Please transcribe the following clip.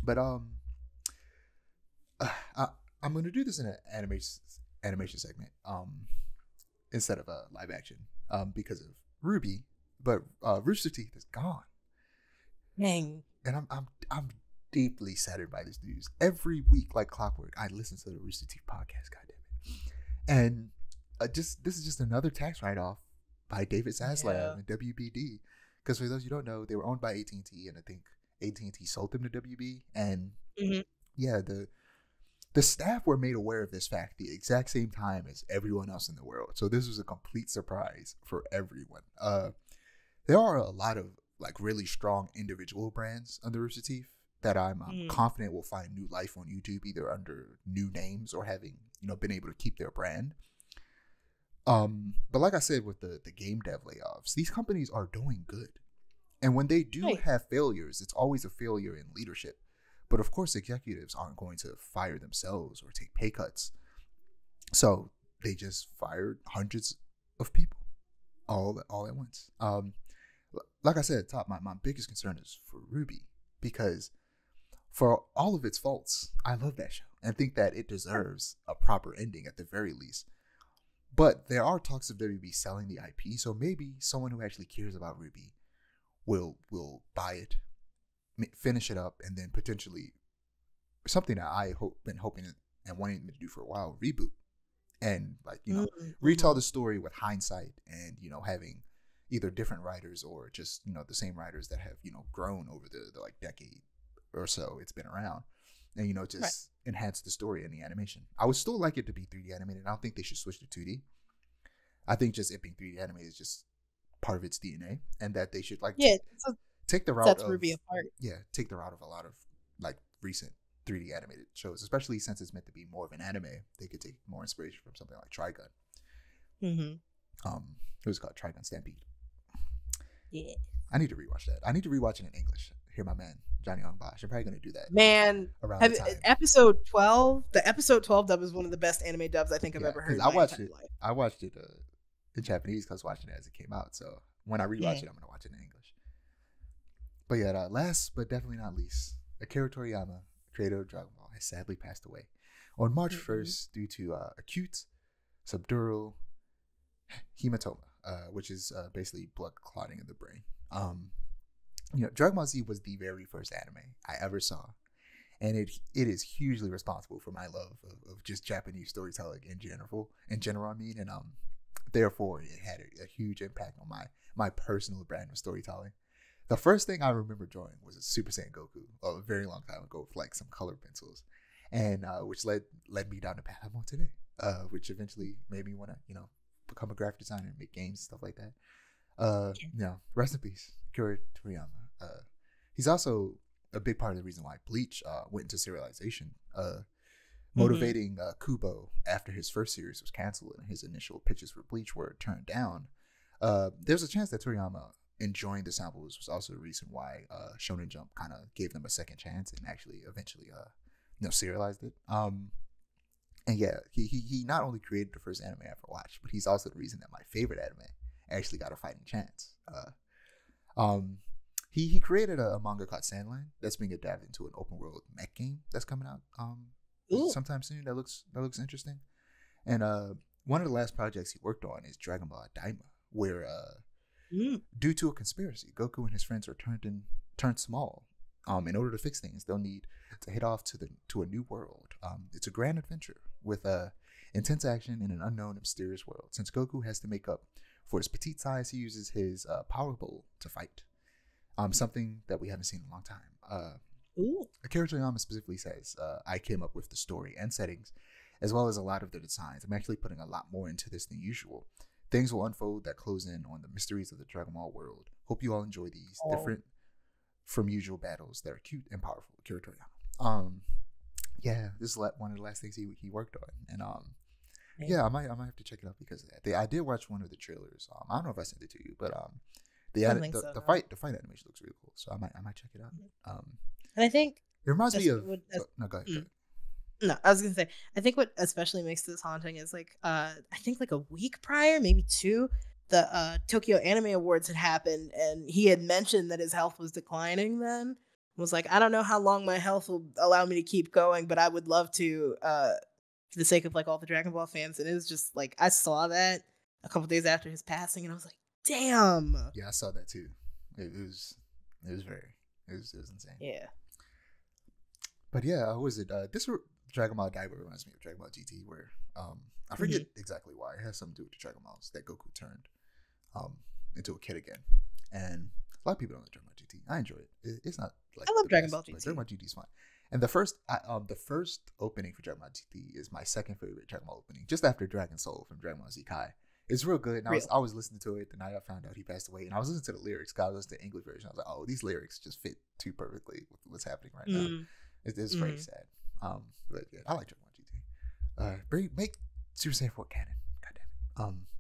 But I'm gonna do this in an animation segment instead of a live action because of Ruby, but Rooster Teeth is gone. Dang. And I'm deeply saddened by this news. Every week, like clockwork, I listen to the Rooster Teeth podcast. God damn it! And this is just another tax write-off by David Zaslav and WBD. Because for those you don't know, they were owned by AT&T, and I think AT&T sold them to WB. And yeah, the staff were made aware of this fact the exact same time as everyone else in the world. So this was a complete surprise for everyone. There are a lot of like really strong individual brands under Rooster Teeth that I'm confident will find new life on YouTube, either under new names or having been able to keep their brand. But like I said, with the game dev layoffs, these companies are doing good, and when they do have failures, it's always a failure in leadership. But of course, executives aren't going to fire themselves or take pay cuts, so they just fired hundreds of people all at once. Like I said at the top, my biggest concern is for Ruby, because for all of its faults, I love that show and think that it deserves a proper ending at the very least. But there are talks of WB selling the IP, so maybe someone who actually cares about Ruby will buy it, finish it up, and then potentially something that I been hoping and wanting them to do for a while, reboot, and retell the story with hindsight, and having either different writers or just the same writers that have grown over the like decade or so it's been around, and just enhance the story and the animation. I would still like it to be 3D animated. I don't think they should switch to 2D. I think just it being 3D animated is just part of its DNA, and that they should take the route of Ruby apart. Yeah, take the route of a lot of like recent 3D animated shows, especially since it's meant to be more of an anime. They could take more inspiration from something like Trigun. It was called Trigun Stampede. Yeah, I need to rewatch that. I need to rewatch it in English. Hear my man Johnny Young Bosch. I'm probably gonna do that. Man, episode 12. The episode 12 dub is one of the best anime dubs I think I've ever heard. I watched it. I watched it in Japanese because I was watching it as it came out. So when I rewatch it, I'm gonna watch it in English. But yeah, last but definitely not least, Akira Toriyama, creator of Dragon Ball, has sadly passed away on March 1st due to acute subdural hematoma, which is basically blood clotting in the brain. Dragon Ball Z was the very first anime I ever saw, and it is hugely responsible for my love of just Japanese storytelling in general. And therefore it had a huge impact on my personal brand of storytelling. The first thing I remember drawing was a Super Saiyan Goku a very long time ago with like some colored pencils, and which led me down the path I'm on today, which eventually made me want to become a graphic designer and make games and stuff like that. Rest in peace, Akira Toriyama. He's also a big part of the reason why Bleach went into serialization, motivating Kubo after his first series was canceled and his initial pitches for Bleach were turned down. There's a chance that Toriyama enjoying the samples was also the reason why Shonen Jump kind of gave them a second chance and actually eventually serialized it. And yeah, he not only created the first anime I ever watched, but he's also the reason that my favorite anime actually got a fighting chance. He created a manga called Sandland that's being adapted into an open world mech game that's coming out sometime soon. That looks interesting. And one of the last projects he worked on is Dragon Ball Daima, where due to a conspiracy, Goku and his friends are turned small. In order to fix things, they'll need to head off to a new world. It's a grand adventure with intense action in an unknown and mysterious world. Since Goku has to make up for his petite size, he uses his power bowl to fight. Something that we haven't seen in a long time. Akira Toriyama specifically says, I came up with the story and settings, as well as a lot of the designs. I'm actually putting a lot more into this than usual. Things will unfold that close in on the mysteries of the Dragon Ball world. Hope you all enjoy these different from usual battles that are cute and powerful. Akira Toriyama. Yeah, this is one of the last things he worked on, and yeah, I might have to check it out because of that. I did watch one of the trailers. I don't know if I sent it to you, but the fight animation looks really cool, so I might check it out. And I think it reminds me of no, go ahead. No, I was gonna say, I think what especially makes this haunting is like I think like a week prior, maybe two, the Tokyo Anime Awards had happened, and he had mentioned that his health was declining then. Was like, I don't know how long my health will allow me to keep going, but I would love to, for the sake of like all the Dragon Ball fans. And it was just like I saw that a couple days after his passing, and I was like, damn. Yeah, I saw that too. It was very it was insane. Yeah. But yeah, what was it? Dragon Ball Daiba reminds me of Dragon Ball GT, where I forget exactly why. It has something to do with the Dragon Balls that Goku turned into a kid again, and a lot of people don't like Dragon Ball GT. I enjoy it. It's not like I love the Dragon best, Ball but GT. Dragon Ball GT is fine. And the first opening for Dragon Ball GT is my second favorite Dragon Ball opening, just after Dragon Soul from Dragon Ball Z Kai. It's real good, and I was listening to it the night I found out he passed away, and I was listening to the lyrics. Cause I was listening to the English version. I was like, oh, these lyrics just fit too perfectly with what's happening right now. It's very sad. But yeah, I like Dragon Ball GT. Make Super Saiyan 4 canon. God damn it.